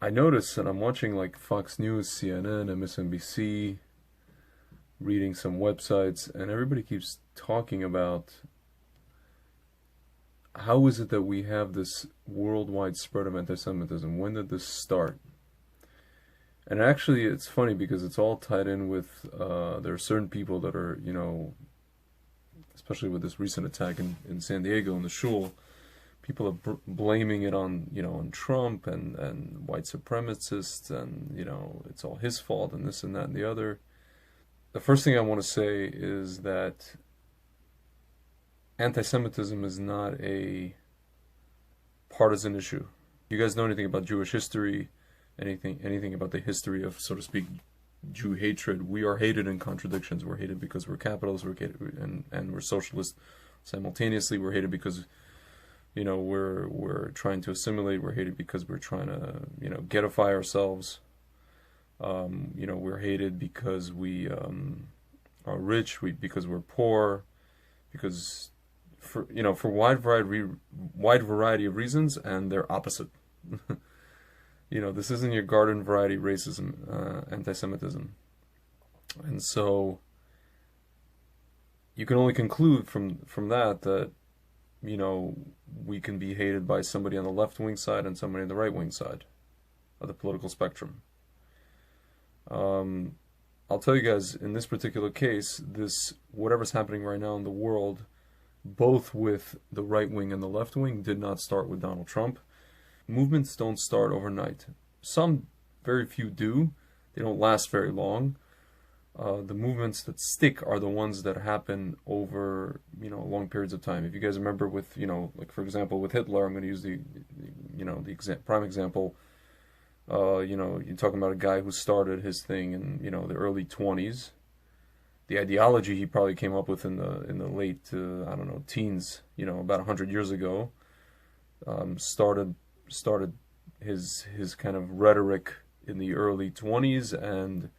I notice, and I'm watching like Fox News, CNN, MSNBC, reading some websites, and everybody keeps talking about how is it that we have this worldwide spread of anti-Semitism? When did this start? And actually, it's funny because it's all tied in with there are certain people that are, especially with this recent attack in San Diego in the shul, people are blaming it on, on Trump and white supremacists, and, it's all his fault and this and that and the other. The first thing I want to say is that anti-Semitism is not a partisan issue. You guys know anything about Jewish history, anything about the history of, so to speak, Jew hatred? We are hated in contradictions. We're hated because we're capitalists, we're hated, and we're socialists simultaneously. We're hated because we're trying to assimilate. We're hated because we're trying to getify ourselves. We're hated because we are rich, because we're poor, because for wide variety of reasons, and they're opposite. This isn't your garden variety racism, anti-Semitism. And so you can only conclude from that we can be hated by somebody on the left wing side and somebody on the right wing side of the political spectrum. I'll tell you guys, in this particular case, whatever's happening right now in the world, both with the right wing and the left wing, did not start with Donald Trump. Movements don't start overnight. Some, very few do. They don't last very long. The movements that stick are the ones that happen over, long periods of time. If you guys remember with, like for example, with Hitler, I'm going to use the prime example. You're talking about a guy who started his thing in, the early 20s. The ideology he probably came up with in the late, teens, about 100 years ago, started his kind of rhetoric in the early 20s, and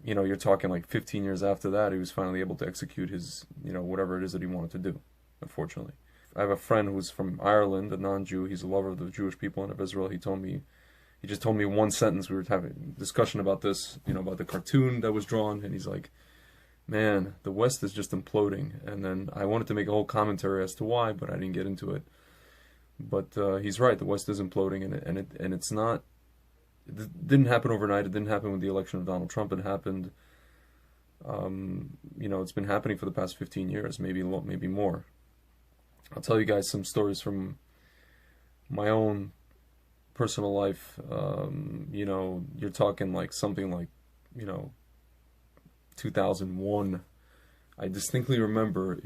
you're talking like 15 years after that, he was finally able to execute his, whatever it is that he wanted to do, unfortunately. I have a friend who's from Ireland, a non-Jew. He's a lover of the Jewish people and of Israel. He just told me one sentence. We were having a discussion about this, about the cartoon that was drawn, and he's like, man, the West is just imploding. And then I wanted to make a whole commentary as to why, but I didn't get into it. But he's right, the West is imploding, and it's not. It didn't happen overnight. It didn't happen with the election of Donald Trump. It happened. It's been happening for the past 15 years, maybe more. I'll tell you guys some stories from my own personal life. You're talking like something like, 2001. I distinctly remember I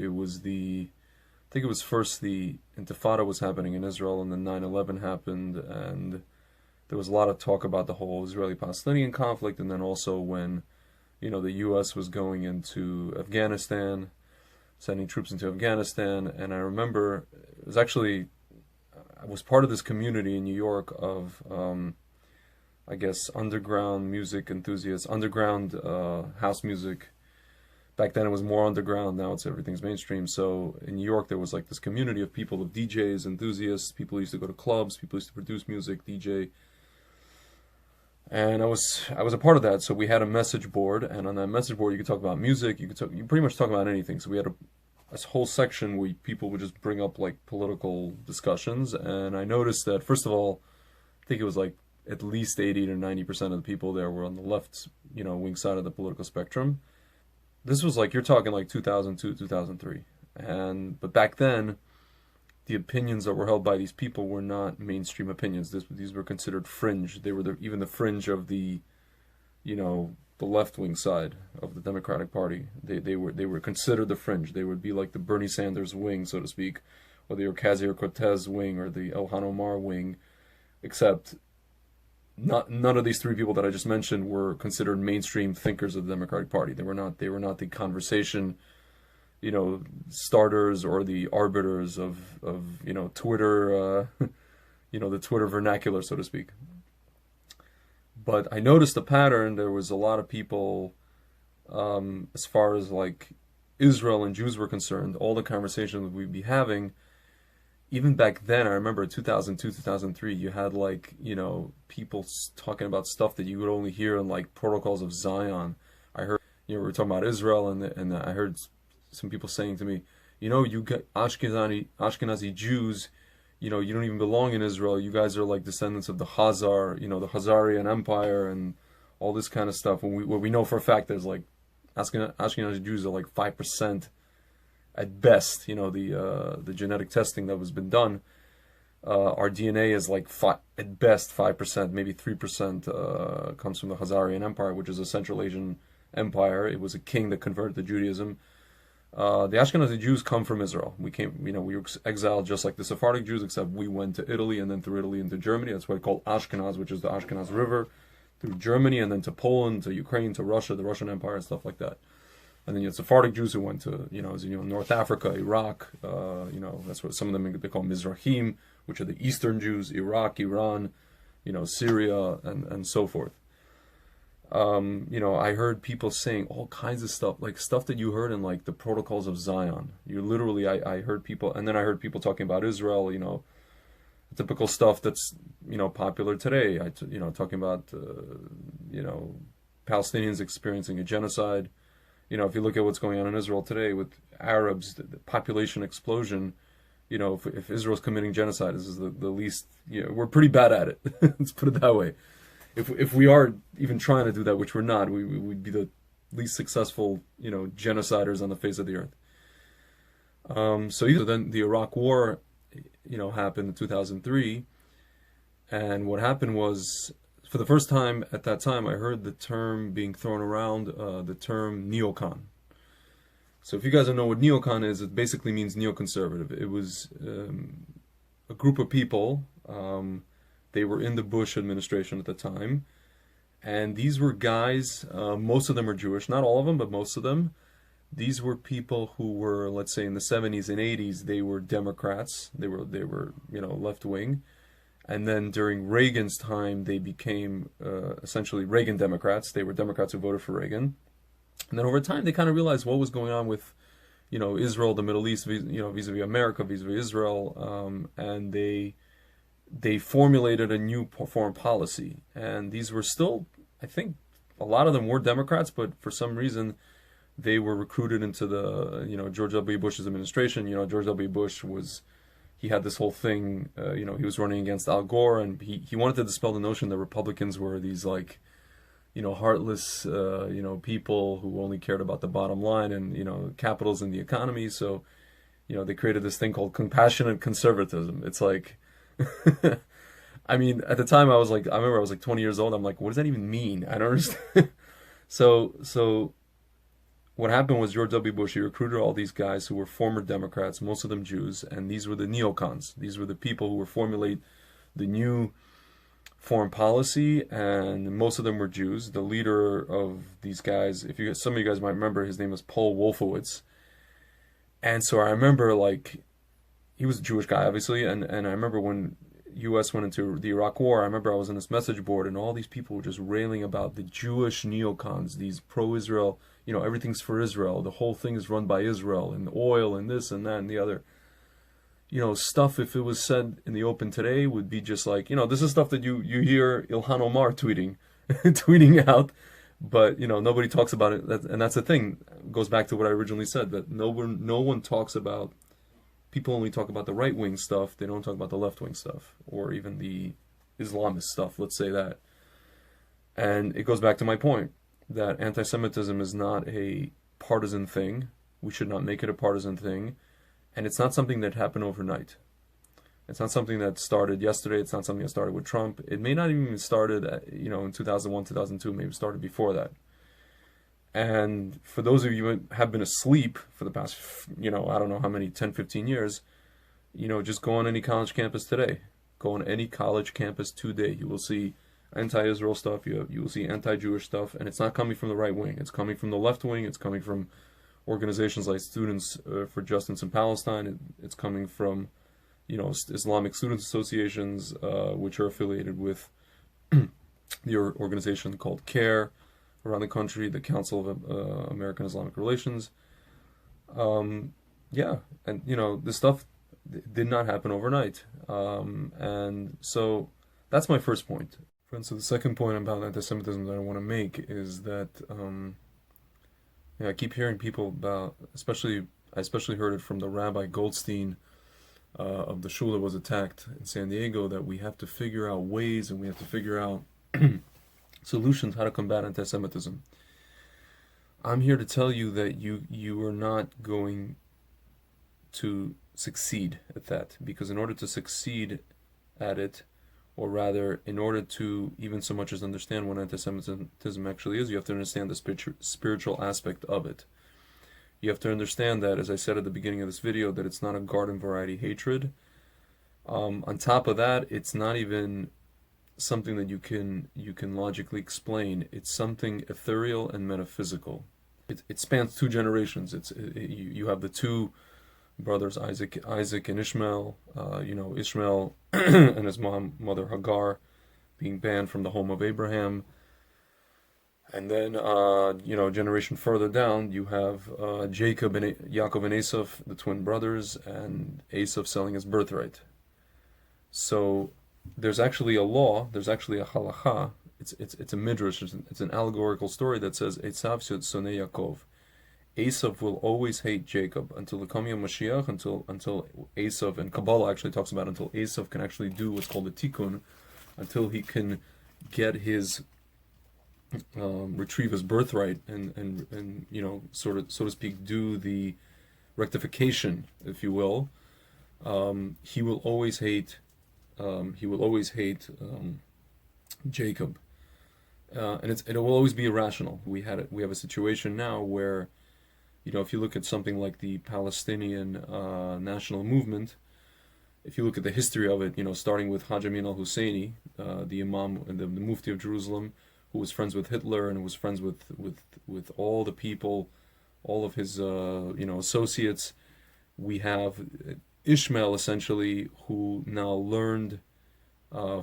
think it was first the Intifada was happening in Israel, and then 9/11 happened, and there was a lot of talk about the whole Israeli-Palestinian conflict, and then also when, the U.S. was going into Afghanistan, sending troops into Afghanistan, and I remember I was part of this community in New York of, I guess, underground music enthusiasts, underground house music. Back then it was more underground, now everything's mainstream. So in New York there was like this community of people, of DJs, enthusiasts, people who used to go to clubs, people who used to produce music, DJ. And I was a part of that. So we had a message board, and on that message board you could talk about music, you pretty much talk about anything. So we had a whole section where people would just bring up like political discussions, and I noticed that, first of all, I think it was like at least 80 to 90% of the people there were on the left, wing side of the political spectrum. This was like, you're talking like 2002, 2003. But back then, the opinions that were held by these people were not mainstream opinions. These were considered fringe. They were even the fringe of the left-wing side of the Democratic Party. They were considered the fringe. They would be like the Bernie Sanders wing, so to speak, or the Ocasio-Cortez wing, or the Ilhan Omar wing, except none of these three people that I just mentioned were considered mainstream thinkers of the Democratic Party. They were not the conversation, starters or the arbiters of Twitter, the Twitter vernacular, so to speak. But I noticed a pattern. There was a lot of people, as far as like Israel and Jews were concerned, all the conversations we'd be having, even back then, I remember 2002, 2003, you had like, people talking about stuff that you would only hear in like Protocols of Zion. I heard, we were talking about Israel, and I heard some people saying to me, you got Ashkenazi Jews, you don't even belong in Israel. You guys are like descendants of the Khazar, the Khazarian Empire and all this kind of stuff. When we know for a fact there's like Ashkenazi Jews are like 5% at best. The genetic testing that was been done, our DNA is like at best 5%, maybe 3% comes from the Khazarian Empire, which is a Central Asian empire. It was a king that converted to Judaism. The Ashkenazi Jews come from Israel. We were exiled just like the Sephardic Jews, except we went to Italy and then through Italy into Germany. That's why it's called Ashkenaz, which is the Ashkenaz River, through Germany and then to Poland, to Ukraine, to Russia, the Russian Empire, and stuff like that. And then you had Sephardic Jews who went to, North Africa, Iraq. That's what some of them they call Mizrahim, which are the Eastern Jews, Iraq, Iran, Syria, and so forth. I heard people saying all kinds of stuff, like stuff that you heard in like the Protocols of Zion. I heard people, and then I heard people talking about Israel, typical stuff that's, popular today. Talking about, Palestinians experiencing a genocide. If you look at what's going on in Israel today with Arabs, the population explosion, if Israel's committing genocide, this is the least, we're pretty bad at it. Let's put it that way. If we are even trying to do that, which we're not, we'd be the least successful, genociders on the face of the earth. So then the Iraq War, happened in 2003, and what happened was, for the first time at that time, I heard the term being thrown around, the term neocon. So if you guys don't know what neocon is, it basically means neoconservative. It was a group of people. They were in the Bush administration at the time, and these were guys, most of them are Jewish, not all of them, but most of them. These were people who were, let's say in the 70s and 80s, they were Democrats, they were left-wing, and then during Reagan's time, they became essentially Reagan Democrats. They were Democrats who voted for Reagan, and then over time, they kind of realized what was going on with, Israel, the Middle East, vis-a-vis America, vis-a-vis Israel, and they formulated a new foreign policy. And these were still, I think, a lot of them were Democrats, but for some reason, they were recruited into the, George W. Bush's administration. George W. Bush he had this whole thing, he was running against Al Gore, and he wanted to dispel the notion that Republicans were these, like, heartless, people who only cared about the bottom line and, capitals in the economy. So, they created this thing called compassionate conservatism. It's like, I mean, at the time I remember I was like 20 years old. I'm like, what does that even mean? I don't understand. So what happened was George W. Bush, he recruited all these guys who were former Democrats, most of them Jews, and these were the neocons. These were the people who would formulate the new foreign policy, and most of them were Jews. The leader of these guys, some of you guys might remember, his name was Paul Wolfowitz. And so I remember, like, he was a Jewish guy, obviously, and I remember when U.S. went into the Iraq War, I remember I was on this message board, and all these people were just railing about the Jewish neocons, these pro-Israel, everything's for Israel, the whole thing is run by Israel, and oil, and this, and that, and the other. Stuff, if it was said in the open today, would be just like, this is stuff that you hear Ilhan Omar tweeting out, but, nobody talks about it, and that's the thing. It goes back to what I originally said, that no one talks about. People only talk about the right-wing stuff. They don't talk about the left-wing stuff, or even the Islamist stuff, let's say that. And it goes back to my point, that anti-Semitism is not a partisan thing. We should not make it a partisan thing. And it's not something that happened overnight. It's not something that started yesterday. It's not something that started with Trump. It may not even started, in 2001, 2002. Maybe it started before that. And for those of you who have been asleep for the past, I don't know how many, 10, 15 years, just go on any college campus today. Go on any college campus today. You will see anti-Israel stuff. You will see anti-Jewish stuff. And it's not coming from the right wing. It's coming from the left wing. It's coming from organizations like Students for Justice in Palestine. It's coming from, Islamic student associations, which are affiliated with the organization called CARE around the country, the Council of American Islamic Relations. And, this stuff, It did not happen overnight. And so that's my first point. Friends, so the second point about anti-Semitism that I want to make is that I keep hearing people about, I especially heard it from the Rabbi Goldstein of the shul that was attacked in San Diego, that we have to figure out ways and we have to figure out solutions how to combat anti-Semitism. I'm here to tell you that you are not going to succeed at that, because in order to succeed at it, or rather, in order to even so much as understand what anti-Semitism actually is, you have to understand the spiritual aspect of it. You have to understand that, as I said at the beginning of this video, that it's not a garden variety hatred. On top of that, it's not even something that you can logically explain. It's something ethereal and metaphysical. It spans two generations. You have the two brothers, Isaac and Ishmael. Ishmael and his mother Hagar being banned from the home of Abraham. And then, generation further down, you have Yaakov and Esav, the twin brothers, and Esav selling his birthright. So there's actually a law, there's actually a halacha. It's a midrash, it's an allegorical story that says Esav sonei Yaakov. Esav will always hate Jacob until the coming of Mashiach, until Esav, and Kabbalah actually talks about until Esav can actually do what's called a tikkun, until he can get his retrieve his birthright and so to speak, do the rectification, if you will. He will always hate Jacob, and it will always be irrational. We have a situation now where, if you look at something like the Palestinian national movement, if you look at the history of it, starting with Hajj Amin al-Husseini, the Imam and the Mufti of Jerusalem, who was friends with Hitler and was friends with all the people, all of his associates. We have Ishmael, essentially, who now learned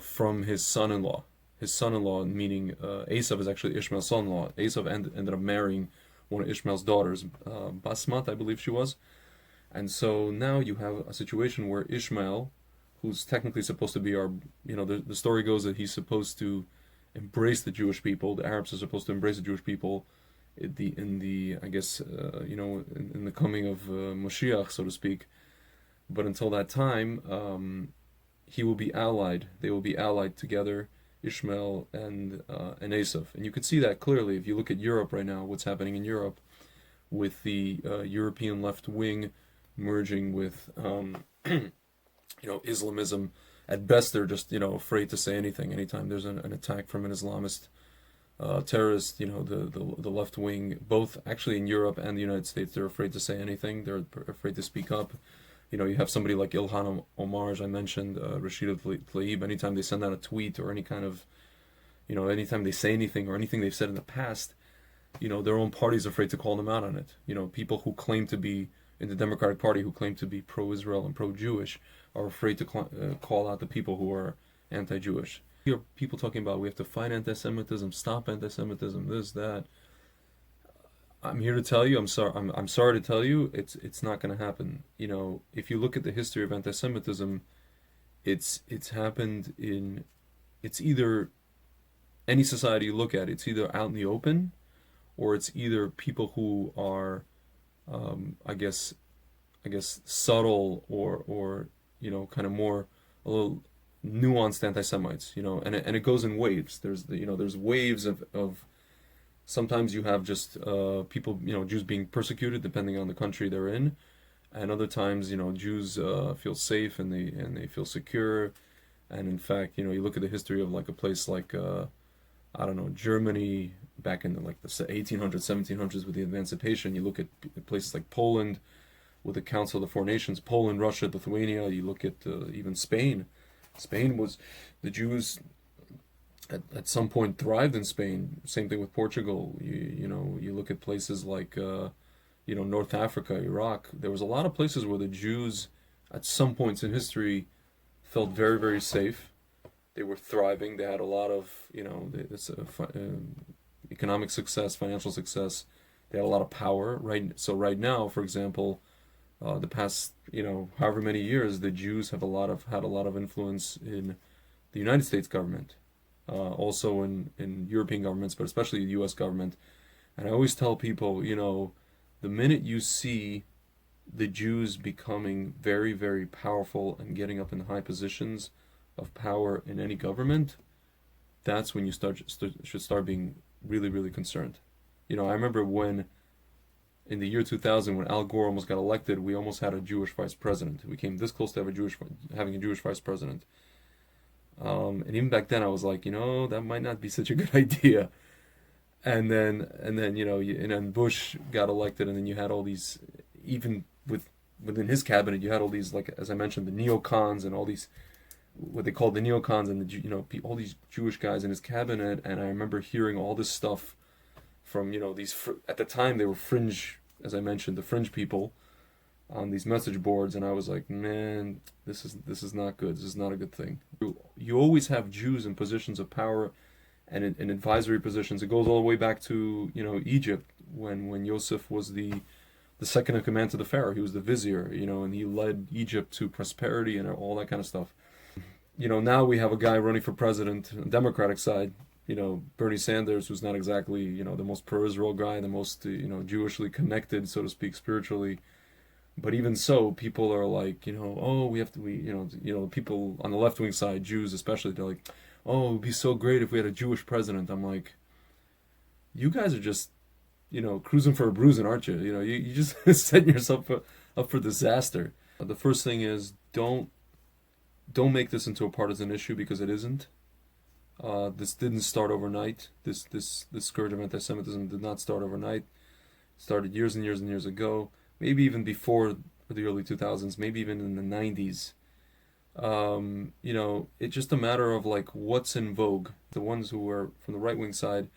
from his son-in-law. His son-in-law, meaning Esav, is actually Ishmael's son-in-law. Esav ended up marrying one of Ishmael's daughters, Basmat, I believe she was. And so now you have a situation where Ishmael, who's technically supposed to be the story goes that he's supposed to embrace the Jewish people. The Arabs are supposed to embrace the Jewish people in the coming of Moshiach, so to speak. But until that time, he will be allied. They will be allied together, Ishmael and Esav. And you could see that clearly if you look at Europe right now. What's happening in Europe with the European left wing merging with Islamism. At best, they're just afraid to say anything. Anytime there's an attack from an Islamist terrorist, the left wing, both actually in Europe and the United States, they're afraid to say anything. They're afraid to speak up. You have somebody like Ilhan Omar, as I mentioned, Rashida Tlaib. Anytime they send out a tweet or any kind of, anytime they say anything or anything they've said in the past, their own party's afraid to call them out on it. People who claim to be in the Democratic Party, who claim to be pro-Israel and pro-Jewish, are afraid to call out the people who are anti-Jewish. You hear people talking about we have to fight anti-Semitism, stop anti-Semitism, this, that. I'm here to tell you, I'm sorry to tell you, it's not going to happen. If you look at the history of anti-Semitism, it's happened it's either, any society you look at, it's either out in the open, or it's either people who are, I guess subtle or kind of more a little nuanced anti-Semites, and it goes in waves. There's waves of sometimes you have just people, Jews being persecuted depending on the country they're in, and other times, Jews feel safe and they feel secure. And in fact, you look at the history of like a place like Germany back in the 1800s, 1700s with the emancipation. You look at places like Poland with the Council of the Four Nations, Poland, Russia, Lithuania. You look at even Spain. Spain was, the Jews at some point thrived in Spain. Same thing with Portugal. You look at places like North Africa, Iraq. There was a lot of places where the Jews at some points in history felt very, very safe. They were thriving. They had a lot of economic success, financial success. They had a lot of power. Right. So right now, for example, The past, however many years, the Jews have had a lot of influence in the United States government, also in European governments, but especially the U.S. government. And I always tell people, the minute you see the Jews becoming very, very powerful and getting up in high positions of power in any government, that's when you should start being really, really concerned. I remember when in the year 2000, when Al Gore almost got elected, we almost had a Jewish vice president. We came this close to having a Jewish vice president. And even back then, I was like, that might not be such a good idea. And then and then Bush got elected, and then you had all these, even within his cabinet, you had all these, like as I mentioned, the neocons and all these, what they called the neocons, and all these Jewish guys in his cabinet. And I remember hearing all this stuff from these, at the time they were fringe, as I mentioned, the fringe people on these message boards, and I was like, man, this is not good. This is not a good thing. You always have Jews in positions of power and in advisory positions. It goes all the way back to Egypt, when Yosef was the second in command to the Pharaoh. He was the vizier, and he led Egypt to prosperity and all that kind of stuff. Now we have a guy running for president on the Democratic side, Bernie Sanders, who's not exactly, the most pro-Israel guy, the most, Jewishly connected, so to speak, spiritually. But even so, people are like, people on the left-wing side, Jews especially, they're like, oh, it would be so great if we had a Jewish president. I'm like, you guys are just, cruising for a bruising, aren't you? You just setting yourself up for disaster. The first thing is, don't make this into a partisan issue, because it isn't. This didn't start overnight. This scourge of anti-Semitism did not start overnight. It started years and years and years ago, maybe even before the early 2000s, maybe even in the 90s. It's just a matter of like what's in vogue. The ones who are from the right-wing side,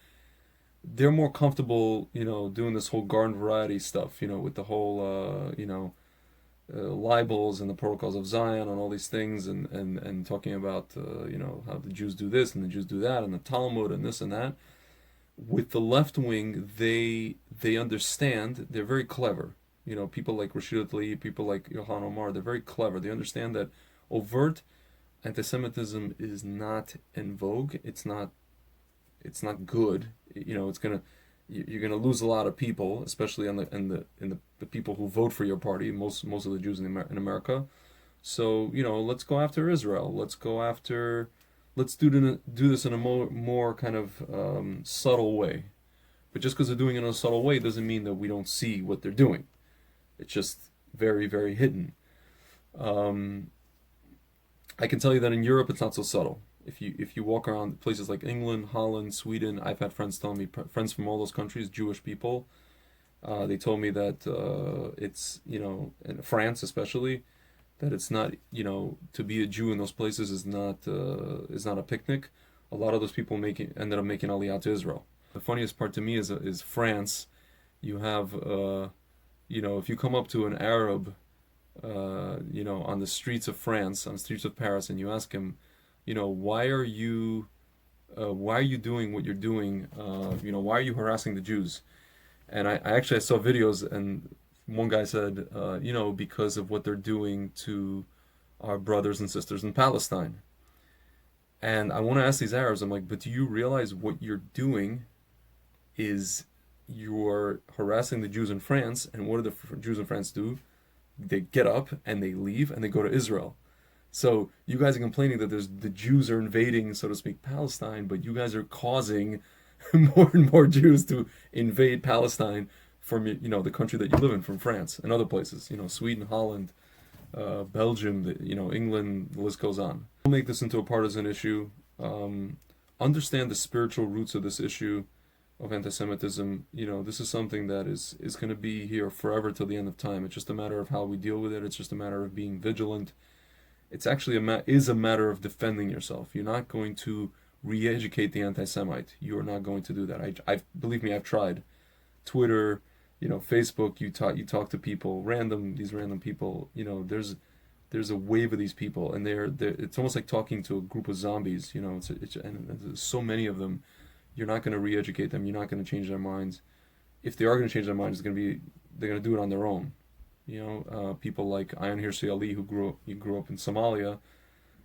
they're more comfortable, doing this whole garden variety stuff, with the whole, libels and the protocols of Zion and all these things, and talking about how the Jews do this and the Jews do that and the Talmud and this and that. With the left wing, they understand. They're very clever. People like Rashid Tlaib, people like Ilhan Omar, they're very clever. They understand that overt anti-Semitism is not in vogue. It's not good. You're gonna lose a lot of people, especially in the people who vote for your party. Most of the Jews in America. So let's go after Israel. Let's do this in a more kind of subtle way. But just because they're doing it in a subtle way doesn't mean that we don't see what they're doing. It's just very, very hidden. I can tell you that in Europe it's not so subtle. If you walk around places like England, Holland, Sweden, I've had friends telling me, friends from all those countries, Jewish people, they told me that it's, in France especially, that it's not, to be a Jew in those places is not a picnic. A lot of those people ended up making Aliyah to Israel. The funniest part to me is France. You have, if you come up to an Arab, on the streets of France, on the streets of Paris, and you ask him, why are you doing what you're doing? Why are you harassing the Jews? And I saw videos, and one guy said, because of what they're doing to our brothers and sisters in Palestine. And I want to ask these Arabs, I'm like, but do you realize what you're doing is you're harassing the Jews in France, and what do the Jews in France do? They get up and they leave and they go to Israel. So you guys are complaining that the Jews are invading, so to speak, Palestine, but you guys are causing more and more Jews to invade Palestine from the country that you live in, from France and other places, Sweden, Holland, Belgium, England, the list goes on. Don't make this into a partisan issue. Understand the spiritual roots of this issue of anti-Semitism. This is something that is going to be here forever till the end of time. It's just a matter of how we deal with it. It's just a matter of being vigilant. It's actually a matter of defending yourself. You're not going to re-educate the anti-Semite. You are not going to do that. Believe me, I've tried. Twitter, Facebook. You talk to people, these random people. There's a wave of these people, and it's almost like talking to a group of zombies. And there's so many of them. You're not going to re-educate them. You're not going to change their minds. If they are going to change their minds, they're going to do it on their own. People like Ayan Hirsi Ali who grew up in Somalia.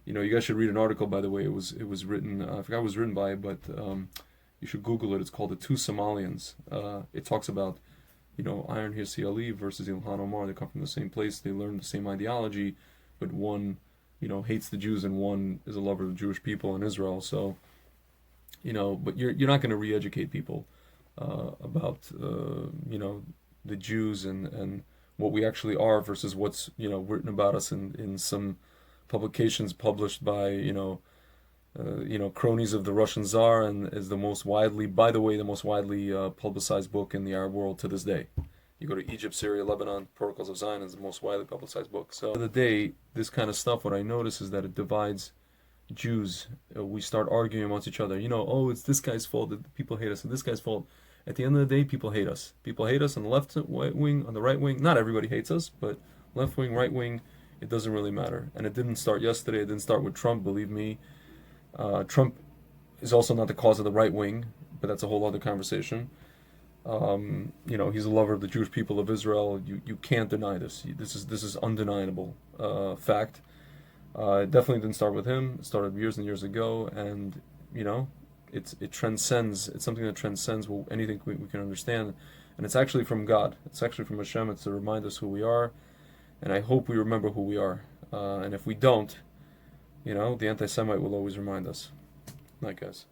You guys should read an article, by the way. It was written. I forgot who it was written by, but you should Google it. It's called "The Two Somalians." It talks about Ayan Hirsi Ali versus Ilhan Omar. They come from the same place. They learn the same ideology, but one hates the Jews and one is a lover of the Jewish people in Israel. So but you're not going to re-educate people about the Jews and what we actually are versus what's written about us in some publications published by cronies of the Russian Tsar, and is the most widely publicized book in the Arab world to this day. You go to Egypt, Syria, Lebanon, Protocols of Zion is the most widely publicized book. So at the end of the day, this kind of stuff, what I notice is that it divides Jews. We start arguing amongst each other. It's this guy's fault that people hate us, and this guy's fault. At the end of the day, people hate us. People hate us on the left wing, on the right wing. Not everybody hates us, but left wing, right wing, it doesn't really matter. And it didn't start yesterday. It didn't start with Trump, believe me. Trump is also not the cause of the right wing, but that's a whole other conversation. He's a lover of the Jewish people of Israel. You can't deny this. This is undeniable fact. It definitely didn't start with him. It started years and years ago, and it transcends. It's something that transcends anything we can understand, and it's actually from God. It's actually from Hashem. It's to remind us who we are, and I hope we remember who we are. And if we don't, the anti-Semite will always remind us. Night, guys.